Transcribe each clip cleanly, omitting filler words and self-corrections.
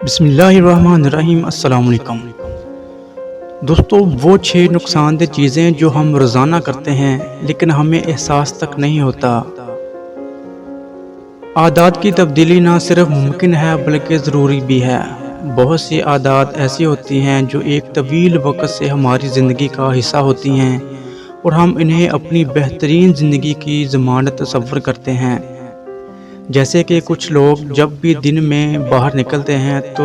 بسم اللہ الرحمن الرحیم۔ السلام علیکم دوستو، وہ 6 نقصان دہ چیزیں جو ہم روزانہ کرتے ہیں لیکن ہمیں احساس تک نہیں ہوتا۔ عادات کی تبدیلی نہ صرف ممکن ہے بلکہ ضروری بھی ہے۔ بہت سی عادات ایسی ہوتی ہیں جو ایک طویل وقت سے ہماری زندگی کا حصہ ہوتی ہیں اور ہم انہیں اپنی بہترین زندگی کی ضمانت تصور کرتے ہیں۔ جیسے کہ کچھ لوگ جب بھی دن میں باہر نکلتے ہیں تو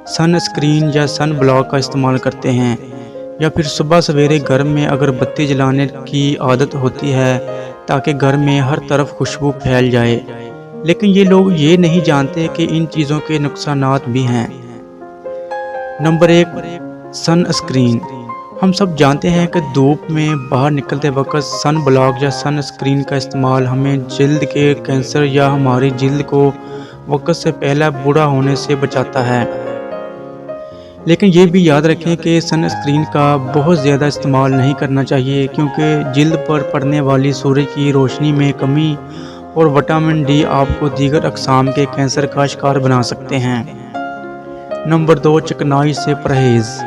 سن اسکرین یا سن بلاک کا استعمال کرتے ہیں، یا پھر صبح سویرے گھر میں اگر بتی جلانے کی عادت ہوتی ہے تاکہ گھر میں ہر طرف خوشبو پھیل جائے۔ لیکن یہ لوگ یہ نہیں جانتے کہ ان چیزوں کے نقصانات بھی ہیں۔ نمبر 1، سن اسکرین۔ ہم سب جانتے ہیں کہ دھوپ میں باہر نکلتے وقت سن بلاک یا سن اسکرین کا استعمال ہمیں جلد کے کینسر یا ہماری جلد کو وقت سے پہلے بوڑھا ہونے سے بچاتا ہے۔ لیکن یہ بھی یاد رکھیں کہ سن اسکرین کا بہت زیادہ استعمال نہیں کرنا چاہیے، کیونکہ جلد پر پڑنے والی سورج کی روشنی میں کمی اور وٹامن ڈی آپ کو دیگر اقسام کے کینسر کا شکار بنا سکتے ہیں۔ نمبر 2، چکنائی سے پرہیز۔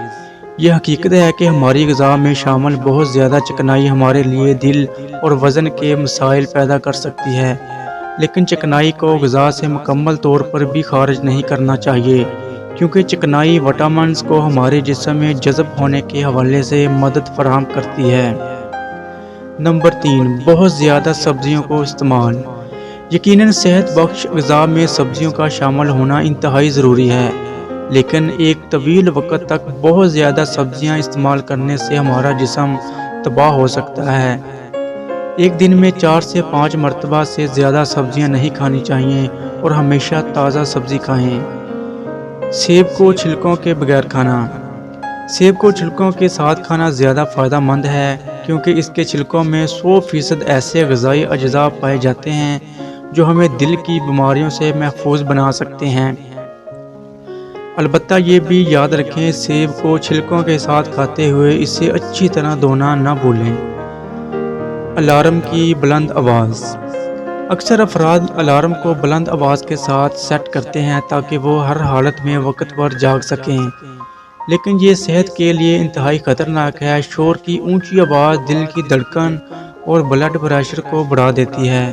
یہ حقیقت ہے کہ ہماری غذا میں شامل بہت زیادہ چکنائی ہمارے لیے دل اور وزن کے مسائل پیدا کر سکتی ہے، لیکن چکنائی کو غذا سے مکمل طور پر بھی خارج نہیں کرنا چاہیے، کیونکہ چکنائی وٹامنز کو ہمارے جسم میں جذب ہونے کے حوالے سے مدد فراہم کرتی ہے۔ نمبر 3، بہت زیادہ سبزیوں کو استعمال۔ یقیناً صحت بخش غذا میں سبزیوں کا شامل ہونا انتہائی ضروری ہے، لیکن ایک طویل وقت تک بہت زیادہ سبزیاں استعمال کرنے سے ہمارا جسم تباہ ہو سکتا ہے۔ ایک دن میں 4 سے 5 مرتبہ سے زیادہ سبزیاں نہیں کھانی چاہیے اور ہمیشہ تازہ سبزی کھائیں۔ سیب کو چھلکوں کے بغیر کھانا۔ سیب کو چھلکوں کے ساتھ کھانا زیادہ فائدہ مند ہے، کیونکہ اس کے چھلکوں میں 100% ایسے غذائی اجزاء پائے جاتے ہیں جو ہمیں دل کی بیماریوں سے محفوظ بنا سکتے ہیں۔ البتہ یہ بھی یاد رکھیں، سیب کو چھلکوں کے ساتھ کھاتے ہوئے اسے اچھی طرح دھونا نہ بھولیں۔ الارم کی بلند آواز۔ اکثر افراد الارم کو بلند آواز کے ساتھ سیٹ کرتے ہیں تاکہ وہ ہر حالت میں وقت پر جاگ سکیں، لیکن یہ صحت کے لیے انتہائی خطرناک ہے۔ شور کی اونچی آواز دل کی دھڑکن اور بلڈ پریشر کو بڑھا دیتی ہے،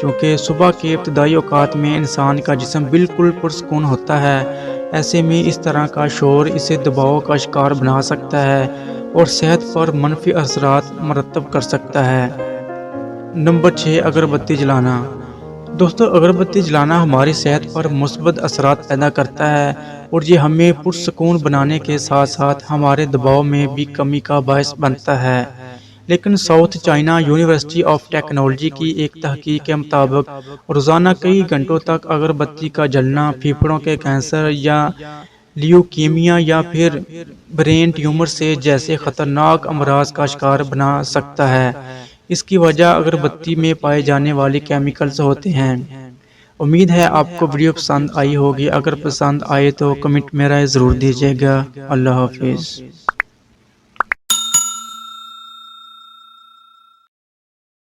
چونکہ صبح کے ابتدائی اوقات میں انسان کا جسم بالکل پرسکون ہوتا ہے۔ ایسے میں اس طرح کا شور اسے دباؤ کا شکار بنا سکتا ہے اور صحت پر منفی اثرات مرتب کر سکتا ہے۔ نمبر 6، اگربتی جلانا۔ دوستو، اگربتی جلانا ہماری صحت پر مثبت اثرات پیدا کرتا ہے اور یہ ہمیں پرسکون بنانے کے ساتھ ساتھ ہمارے دباؤ میں بھی کمی کا باعث بنتا ہے۔ لیکن south China university of technology کی ایک تحقیق کے مطابق روزانہ کئی گھنٹوں تک اگربتی کا جلنا پھیپھڑوں کے کینسر یا لیوکیمیا یا پھر برین ٹیومر سے جیسے خطرناک امراض کا شکار بنا سکتا ہے۔ اس کی وجہ اگربتی میں پائے جانے والے کیمیکلز ہوتے ہیں۔ امید ہے آپ کو ویڈیو پسند آئی ہوگی۔ اگر پسند آئے تو کمنٹ میں رائے ضرور دیجیے گا۔ اللہ حافظ۔